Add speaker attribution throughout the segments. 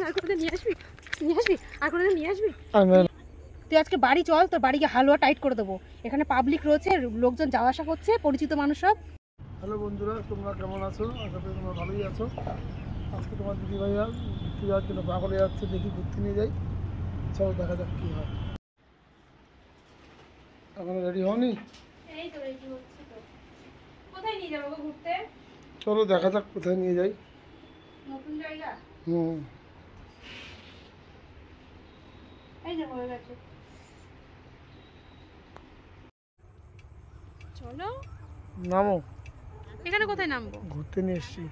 Speaker 1: আর কোনোদিন নিয়ে আসবি আর কোনোদিন নিয়ে আসবি। তুই আজকে বাড়ি চল, তোর বাড়ি গিয়ে হালুয়া টাইট করে দেবো। এখানে পাবলিক রয়েছে, লোকজন যাওয়া আসা করছে, পরিচিত মানুষ সব।
Speaker 2: হ্যালো বন্ধুরা, তোমরা কেমন আছো? আশা করি তোমরা ভালোই আছো। আজকে তোমার দিদি ভাইয়া ঘুরতে যাওয়ার জন্য পাগলে যাচ্ছে, দেখি ঘুরতে নিয়ে যাই। চলো দেখা যাক কী হয়। এখন রেডি হওনি?
Speaker 1: এই তো রেডি হচ্ছি তো। কোথায় নিয়ে যাবো ঘুরতে?
Speaker 2: চলো দেখা যাক কোথায় নিয়ে যাই।
Speaker 1: নতুন জায়গা? এই যে হয়ে গেছে। চলো।
Speaker 2: নামো।
Speaker 1: এখানে কোথায় নামবো?
Speaker 2: ঘুরতে নিয়ে এসছি।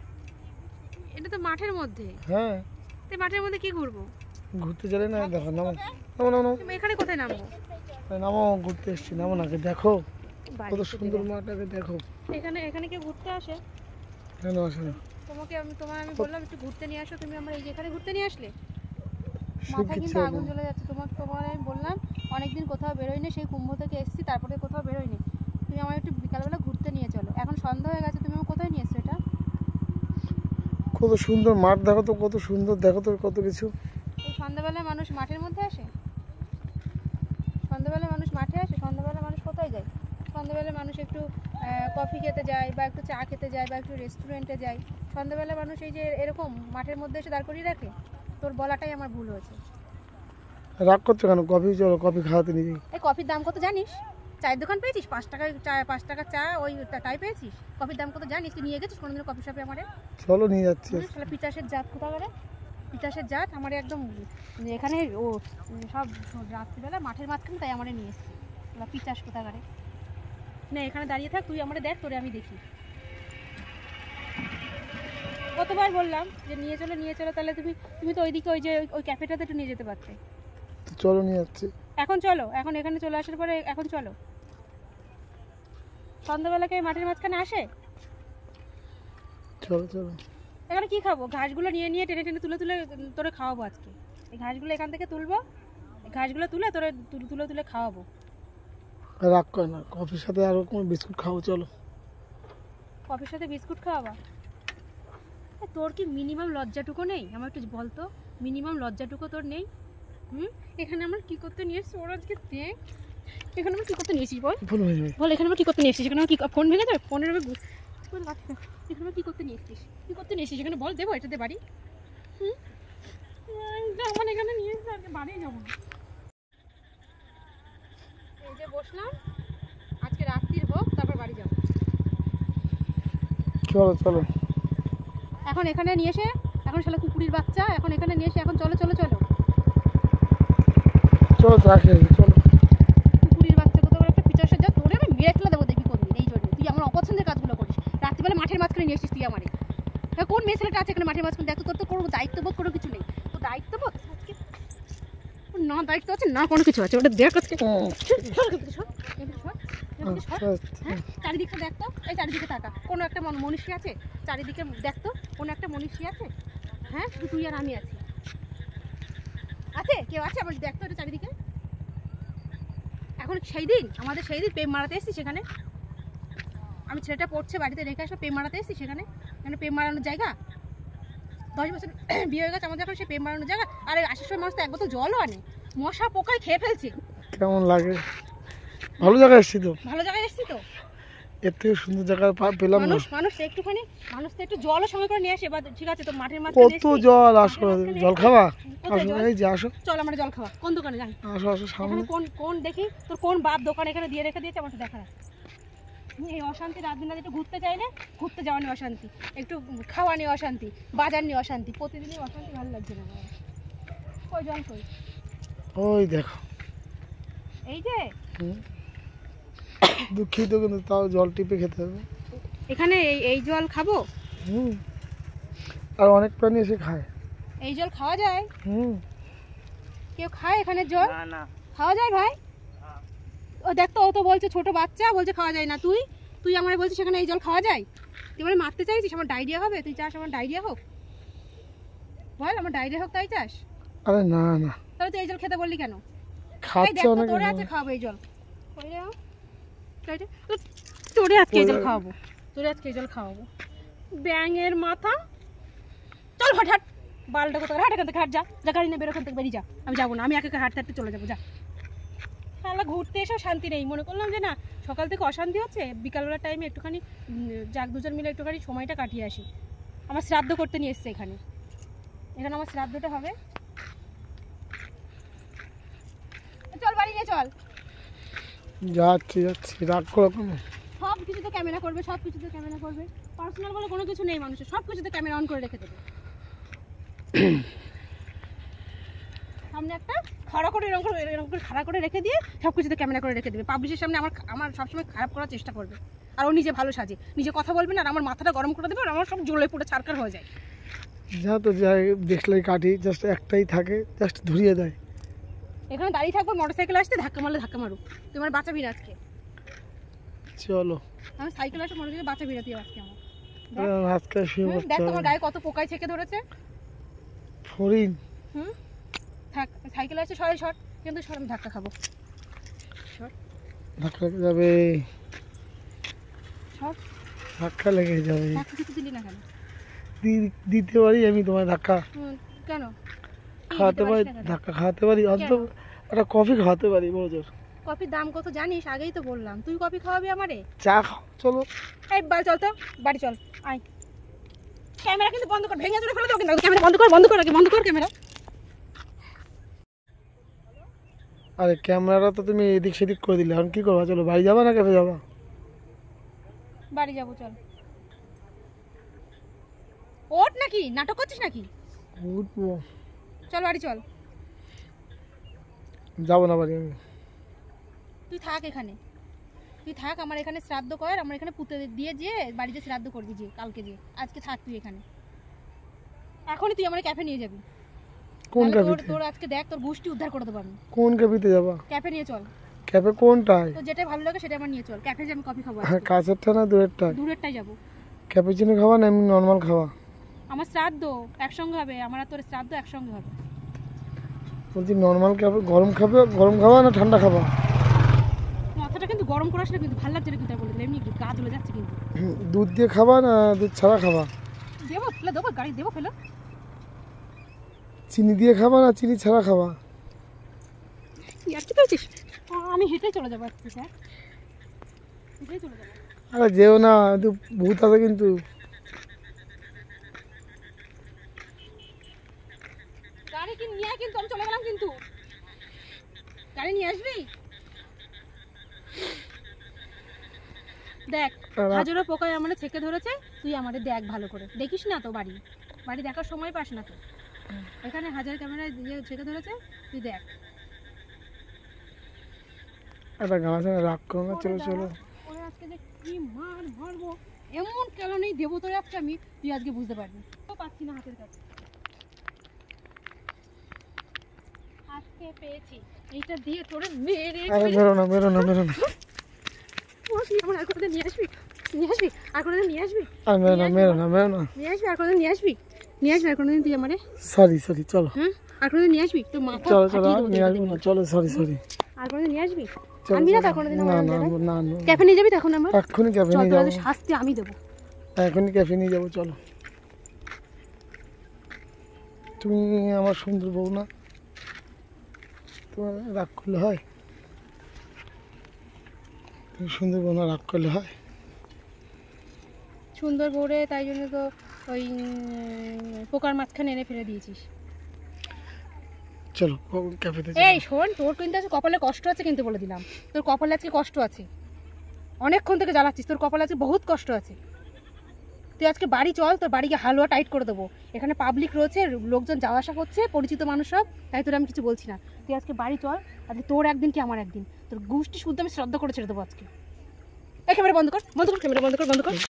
Speaker 1: এটা তো মাঠের মধ্যে।
Speaker 2: হ্যাঁ,
Speaker 1: তুই মাঠের মধ্যে কি ঘুরবো?
Speaker 2: ঘুরতে চলে না, দেখো নামো নামো নামো।
Speaker 1: এখানে কোথায় নামবো?
Speaker 2: নামো, ঘুরতে এসছি, নামো না। দেখো কত সুন্দর মাঠটাকে দেখো।
Speaker 1: এখানে এখানে কেউ ঘুরতে আসে?
Speaker 2: কেন আসে না?
Speaker 1: আমি বললাম একটু ঘুরতে নিয়ে আসো, তুমি আমার এই যেখানে ঘুরতে নিয়ে আসলে। মাথায় কিন্তু আগুন জ্বলে যাচ্ছে। তোমার আমি বললাম অনেকদিন কোথাও বেরোয়নি, সেই কুম্ভ থেকে এসেছি, তারপরে কোথাও বেরোয়নি। তুমি আমার একটু বিকালবেলা ঘুরতে নিয়ে চলো। এখন সন্ধ্যা হয়ে গেছে, তুমি আমার কোথায় নিয়ে এসছো? এটা
Speaker 2: কত সুন্দর মাঠ, দেখো তো কত সুন্দর, দেখো তো কত কিছু।
Speaker 1: এই সন্ধ্যাবেলায় মানুষ মাঠের মধ্যে আসে? সন্ধ্যাবেলায় মানুষ মাঠে আসে? সন্ধ্যাবেলায় মানুষ কোথায় যায়? সন্ধ্যাবেলায় মানুষ একটু কফি খেতে যায়, বা একটু চা খেতে যায়, বা একটু রেস্টুরেন্টে যায়। সন্ধ্যাবেলায় মানুষ এই যে এরকম মাঠের মধ্যে এসে দাঁড় করিয়ে রাখে। তোর বলাটাই আমার ভুল হয়েছে।
Speaker 2: রাগ করছো কেন? কফি, চলো কফি খাওয়াতে নিয়ে যাই।
Speaker 1: এই কফির দাম কত জানিস? চায়ের দোকান পেয়েছিস 5 টাকায় চা, 5 টাকা চা, ওই টাই পেয়েছিস? কফির দাম কত জানিস? তুই নিয়ে গেছিস কোনোদিন কফি শপে আমারে?
Speaker 2: চলো নিয়ে যাচ্ছি।
Speaker 1: তাহলে পিতাসের জাত কোথাও করে? পিতাসের জাত আমার একদম এখানে ও সব রাত্রিবেলা মাঠের মাঝখানে, তাই আমারে নিয়ে এসছে। পিতাস কোথাও করে না। এখানে দাঁড়িয়ে থাক, তুই আমারে দেখ, তোরে আমি দেখি। কতবার বললাম যে নিয়ে চলো নিয়ে চলো, তাহলে তুমি তো ওইদিকে ওই যে ওই ক্যাফেটাতে একটু নিয়ে যেতে পারতে।
Speaker 2: চলো নিয়ে যাচ্ছি।
Speaker 1: এখন চলো, এখন এখানে চলে আসার পরে এখন চলো। সন্ধ্যাবেলাকে মাঠের মাঝখানে আসে?
Speaker 2: চলো চলো।
Speaker 1: এখানে কি খাবো? ঘাসগুলো নিয়ে নিয়ে টেনে টেনে তুলে তুলে তোরে খাওয়াবো আজকে। এই ঘাসগুলো এখান থেকে তুলবো, ঘাসগুলো তুলে তোরে তুলে তুলে খাওয়াবো।
Speaker 2: রাগ করে না, কফির সাথে আরো কোনো বিস্কুট খাবো। চলো।
Speaker 1: কফির সাথে বিস্কুট খাওয়াবা? তোর কি মিনিমাম লজ্জাটুকু নেই? আমার একটু বলতো, মিনিমাম লজ্জাটুকু তোর নেই? এখানে আমরা কি করতে নিয়ে এসেছি? ওর আজকে দেখ, এখানে আমরা কি করতে নিয়ে এসেছি বল? বল এখানে আমরা কি করতে নিয়ে এসেছি? এখানে কি ফোন ভেঙে যাবে? ফোনের এখানে আমরা কি করতে নিয়ে এসেছিস? কি করতে নিয়ে এসেছিস এখানে বল? দেবো এটাতে বাড়ি? আমার এখানে নিয়ে এসেছি, আজকে বাড়ি যাবো। এই যে বসলাম, আজকে রাত্রির হোক, তারপর বাড়ি যাবো।
Speaker 2: চলো চলো।
Speaker 1: এখন এখানে নিয়ে এসে, এখন শালা কুকুরের বাচ্চা, এখন এখানে নিয়ে এসে এখন চলো চলো চলো
Speaker 2: চলো চা খেয়ে চলো।
Speaker 1: কুকুরের বাচ্চা কোথাও একটা পিচাসে যা, তোরে আমি মেরে ফেলে দেবো দেখি কোনদিন। এই জন্য তুই আমার অপছন্দের কাজগুলো করিস। রাত্রিবেলা মাঠের মাঝখানে নিয়ে এসেছিস তুই আমারে। কোন মেয়ে ছেলেটা আছে এখানে মাঠের মাঝখানে? দেখো তোর তো কোনো দায়িত্ববোধ কোনো কিছু নেই। তোর দায়িত্ববোধ না, দায়িত্ব আছে না, কোনো কিছু আছে? ওটা দেখ আজকে। চারিদিকে দেখ তো, এই চারিদিকে তাকা। কোনো একটা মনীষী আছে চারিদিকে? দেখ তো কোনো একটা মনীষী আছে? হ্যাঁ, শুধু তুই আর আমি আছি। আছে কেউ আছে? আমার দেখ তো এটা চারিদিকে। এখন সেই দিন আমাদের সেই দিন প্রেম মারাতে এসেছি সেখানে। আমি ছেলেটা পড়ছে বাড়িতে রেখে আসলে প্রেম মারাতে এসেছি সেখানে। মানে প্রেম মারানোর জায়গা? 10 বছর বিয়ে হয়ে গেছে আমাদের, এখন সে প্রেম মারানোর জায়গা? আর আসার সময় মানুষ তো এক বোতল জলও আনে। মশা পোকায় খেয়ে ফেলছে।
Speaker 2: কেমন লাগে? ভালো জায়গায় এসেছি তো।
Speaker 1: ভালো জায়গায় এসেছি তো।
Speaker 2: এর থেকে সুন্দর জায়গা পেলাম না।
Speaker 1: মানুষ একটুখানি, মানুষ তো একটু জলও সঙ্গে করে নিয়ে আসে। এবার ঠিক আছে, তো মাঠের মাঝে
Speaker 2: কত জল। আসো, জল খাওয়া? আসো, এই যে আসো।
Speaker 1: চল আমরা জল খাওয়া। কোন দোকানে যাই?
Speaker 2: আসো আসো সামনে।
Speaker 1: কোন দেখি তোর কোন বাপ দোকান এখানে দিয়ে রেখে দিয়েছে, আমার তো দেখা আছে। এই অশান্তি রাত দিন রাত একটু ঘুরতে চাইলে, ঘুরতে যাওয়া নিয়ে অশান্তি, একটু খাওয়া নিয়ে অশান্তি, বাজার নিয়ে অশান্তি, প্রতিদিনই অশান্তি। ভালো লাগছে না। কই জল কই?
Speaker 2: ওই দেখো।
Speaker 1: এই যে
Speaker 2: দুঃখিত, কিন্তু তাও জল টিপে খেতে হবে।
Speaker 1: এখানে এই জল খাবো?
Speaker 2: আর অনেক প্রাণী এসে খায়।
Speaker 1: এই জল খাওয়া যায়? কেউ খায় এখানে জল? না খাওয়া যায় ভাই? ও দেখ তো, ও তো বলছে ছোট বাচ্চা, বলছে খাওয়া যায় না। তুই আমারে বলছিস সেখানে এই জল খাওয়া যায়? তুই মানে মারতে চাইছিস? আমার ডায়রিয়া হবে? তুই চাস আমার ডায়রিয়া হোক? বল আমার ডায়রিয়া হোক তাই চাস?
Speaker 2: আরে না না।
Speaker 1: তাহলে তুই এই জল খেতে বললি কেন?
Speaker 2: খাচ্ছে অনেক।
Speaker 1: তোরে আছে খাওয়াবো এই জল। তোরে আজকে এই জল খাওয়াবো। তোরে আজকে এই জল খাওয়াবো। ব্যাঙের মাথা, চল হঠাৎ বালটা কোথাও হাট এখান থেকে হাট, যা যা গাড়ি নিয়ে বেরো, ওখান থেকে বেরিয়ে যা। আমি যাবো না, আমি একা একা হাঁটতে হাঁটতে চলে যাবো, যা। তাহলে ঘুরতে এসেও শান্তি নেই, মনে করলাম যে না সকাল থেকে অশান্তি হচ্ছে, বিকালবেলার টাইমে একটুখানি যাক দুজন মিলে একটুখানি সময়টা কাটিয়ে আসি। আমার শ্রাদ্ধ করতে নিয়ে এসছে এখানে, এখানে আমার শ্রাদ্ধটা হবে। চল বাড়ি নিয়ে চল।
Speaker 2: যাচ্ছি যাচ্ছি, রাগ করো কেন?
Speaker 1: সব কিছুতে ক্যামেরা করবে, সব কিছুতে ক্যামেরা করবে, পার্সোনাল বলে কোনো কিছু নেই মানুষের, সব কিছুতে ক্যামেরা অন করে রেখে দেবে। সামনে একটা খাড়া করে এরকম করে খাড়া করে রেখে দিয়ে সব কিছুতে ক্যামেরা করে রেখে দেবে। পাবলিশের সামনে আমার সবসময় খারাপ করার চেষ্টা করবে, আর ও নিজে ভালো সাজে, নিজে কথা বলবে না, আর আমার মাথাটা গরম করে দেবে, আর আমার সব জ্বলে পুরো ছারকার হয়ে যায়।
Speaker 2: যা তো যাই, দেখলেই কাটি, জাস্ট একটাই থাকে, জাস্ট ধরিয়ে দেয়।
Speaker 1: এখানে দাঁড়িয়ে থাকবো, মোটরসাইকেল আসতে ধাক্কা মারলে ধাক্কা মারুক, তুই আমার বাঁচাবি না আজকে।
Speaker 2: চলো,
Speaker 1: আমি সাইকেল আসে মোটরসাইকেল বাঁচাবি না তুই আজকে আমার।
Speaker 2: আজকে শুয়ে
Speaker 1: দেখ
Speaker 2: পড়তে
Speaker 1: তোমার
Speaker 2: হবে।
Speaker 1: গায়ে কত পোকায় ছেকে ধরেছে।
Speaker 2: ফরিন
Speaker 1: থাক, সাইকেল আছে সরাই শর্ট, কিন্তু সর, আমি ধাক্কা খাবো।
Speaker 2: ধাক্কা লেগে যাবে,
Speaker 1: সর,
Speaker 2: ধাক্কা লেগে যাবে।
Speaker 1: ধাক্কা কিছু দিলি না কেন?
Speaker 2: দিতে পারি আমি তোমায় ধাক্কা,
Speaker 1: কেন
Speaker 2: খাওয়াতে পারি, ধাক্কা খাওয়াতে পারি, অন্তত একটা কফি খাওয়াতে পারি বড় জোর।
Speaker 1: কফির দাম কত জানিস? আগেই তো বললাম, তুই কফি খাওয়াবি আমারে?
Speaker 2: চা খাও, চলো।
Speaker 1: এই বাড়ি চল তো, বাড়ি চল, আয়। ক্যামেরা কিন্তু বন্ধ কর, ভেঙে চলে ফেলে দেবো কিন্তু, ক্যামেরা বন্ধ কর, বন্ধ কর আগে, বন্ধ কর ক্যামেরা।
Speaker 2: আরে ক্যামেরাটা তো তুমি এদিক সেদিক করে দিলে, এখন কি করবা? চলো বাড়ি যাবা না ক্যাফে যাবা?
Speaker 1: বাড়ি যাবো, চল। ওঠ নাকি, নাটক করছিস নাকি?
Speaker 2: উঠবো,
Speaker 1: চল বাড়ি চল।
Speaker 2: যাবো না বাড়ি আমি।
Speaker 1: তুই থাক এখানে, তুই থাক, আমার এখানে শ্রাদ্ধ কর, আমার এখানে পুঁতে দিয়ে যে বাড়িতে শ্রাদ্ধ করবি, যে কালকে যে, আজকে থাক তুই এখানে। এখনই তুই আমার ক্যাফে নিয়ে যাবি।
Speaker 2: কোন
Speaker 1: তাহলে
Speaker 2: ক্যাফেতে?
Speaker 1: তোর আজকে দেখ, তোর গোষ্ঠী উদ্ধার করে দেবো আমি।
Speaker 2: কোন ক্যাফেতে যাবা?
Speaker 1: ক্যাফে নিয়ে চল,
Speaker 2: ক্যাফে কোনটায়?
Speaker 1: তো যেটা ভালো লাগে সেটা আমার নিয়ে চল। ক্যাফে যে আমি কফি খাবো,
Speaker 2: হ্যাঁ, কাছেরটা না দূরেরটায়?
Speaker 1: দূরেরটাই যাবো।
Speaker 2: ক্যাপুচিনো খাওয়া না এমনি নর্মাল খাওয়া?
Speaker 1: আমার শ্রাদ্ধ একসঙ্গে হবে, আমার আর তোর শ্রাদ্ধ একসঙ্গে হবে।
Speaker 2: বলছি নর্মাল ক্যাফে, গরম খাবে, গরম খাওয়া না ঠান্ডা খাওয়া?
Speaker 1: মাথাটা কিন্তু গরম করাস না কিন্তু, ভালো লাগছে না কিন্তু, বলে দিলে এমনি গা জ্বলে যাচ্ছে কিন্তু।
Speaker 2: দুধ দিয়ে খাবা না দুধ ছাড়া খাবা?
Speaker 1: দেবো ফেলে দেবো, গাড়ি দেবো ফেলে।
Speaker 2: চিনি দিয়ে খাবা না চিনি ছাড়া খাবা?
Speaker 1: আর কি বলছিস? আমি হেঁটেই চলে যাবো আজকে, স্যার হেঁটেই চলে যাবো।
Speaker 2: আরে যেও না, ভূত আছে কিন্তু।
Speaker 1: গাড়ি কি নিয়ে আয় কিন্তু, আমি চলে গেলাম কিন্তু। গাড়ি নিয়ে আসবি? দেখ হাজারো পোকায় আমার ছেকে ধরেছে, তুই আমাদের দেখ ভালো করে, দেখিস না তো বাড়ি, বাড়ি দেখার সময় পাস না তো। এখানে হাজার ক্যামেরায় দিয়ে ছেকে ধরেছে, তুই দেখ।
Speaker 2: একটা গান আছে না, রাগ করো না, চলো চলো।
Speaker 1: ওরে আজকে যে কি মার মারবো, এমন কেলানি দেবো তোরে আজকে আমি, তুই আজকে বুঝতে পারবি। তো পাচ্ছি না হাতের কাছে, আজকে পেয়েছি, এইটা দিয়ে তোরে মেরে।
Speaker 2: আরে বেরো না বেরো না বেরো না।
Speaker 1: আমার আর কোনোদিন নিয়ে আসবি, নিয়ে আসবি আর কোনোদিন নিয়ে আসবি,
Speaker 2: আর মেরো না মেরো না মেরো না।
Speaker 1: নিয়ে আসবি আর কোনোদিন নিয়ে আসবি, নিয়ে আসবি আর কোনোদিন তুই আমারে।
Speaker 2: সরি সরি, চলো।
Speaker 1: হ্যাঁ, আর কোনোদিন নিয়ে আসবি, তোর মাথা
Speaker 2: চলো চলো,
Speaker 1: ফাটিয়ে দেবো
Speaker 2: নিয়ে
Speaker 1: তোর
Speaker 2: আসবো না, চলো, সরি সরি।
Speaker 1: আর কোনোদিন নিয়ে আসবি?
Speaker 2: চলো,
Speaker 1: আনবি না তো
Speaker 2: চলো।
Speaker 1: কোনোদিন
Speaker 2: না
Speaker 1: আমার
Speaker 2: না
Speaker 1: জায়গায়?
Speaker 2: না না,
Speaker 1: ক্যাফে নিয়ে যাবি তখন আমার?
Speaker 2: এক্ষুনি ক্যাফে
Speaker 1: চল,
Speaker 2: নিয়ে
Speaker 1: তোর
Speaker 2: যাবো,
Speaker 1: শাস্তি আমি দেবো।
Speaker 2: এখনই ক্যাফে নিয়ে যাবো, চলো। তুমি আমার সুন্দর বউ না, তোমার রাগ করলে হয়? তুমি সুন্দর বউ না, রাগ করলে হয়?
Speaker 1: সুন্দর বউরে, তাই জন্য তো ওই পোকার মাঝখানে এনে ফেলে দিয়েছিস।
Speaker 2: চলো ক্যাফেতে।
Speaker 1: এই শোন, তোর কিন্তু আজকে কপালে কষ্ট আছে কিন্তু, বলে দিলাম তোর কপালে আজকে কষ্ট আছে, অনেকক্ষণ থেকে জ্বালাচ্ছিস, তোর কপালে আজকে বহুত কষ্ট আছে। তুই আজকে বাড়ি চল, তোর বাড়িকে হালুয়া টাইট করে দেবো, এখানে পাবলিক রয়েছে, লোকজন যাওয়া আসা করছে, পরিচিত মানুষ সব, তাই তোর আমি কিছু বলছি না। তুই আজকে বাড়ি চল, আজকে তোর একদিন কি আমার একদিন, তোর গোষ্ঠী শুদ্ধ আমি শ্রদ্ধা করে ছেড়ে দেবো আজকে। এই ক্যামেরা বন্ধ কর, বন্ধ কর, ক্যামেরা বন্ধ কর, বন্ধ কর।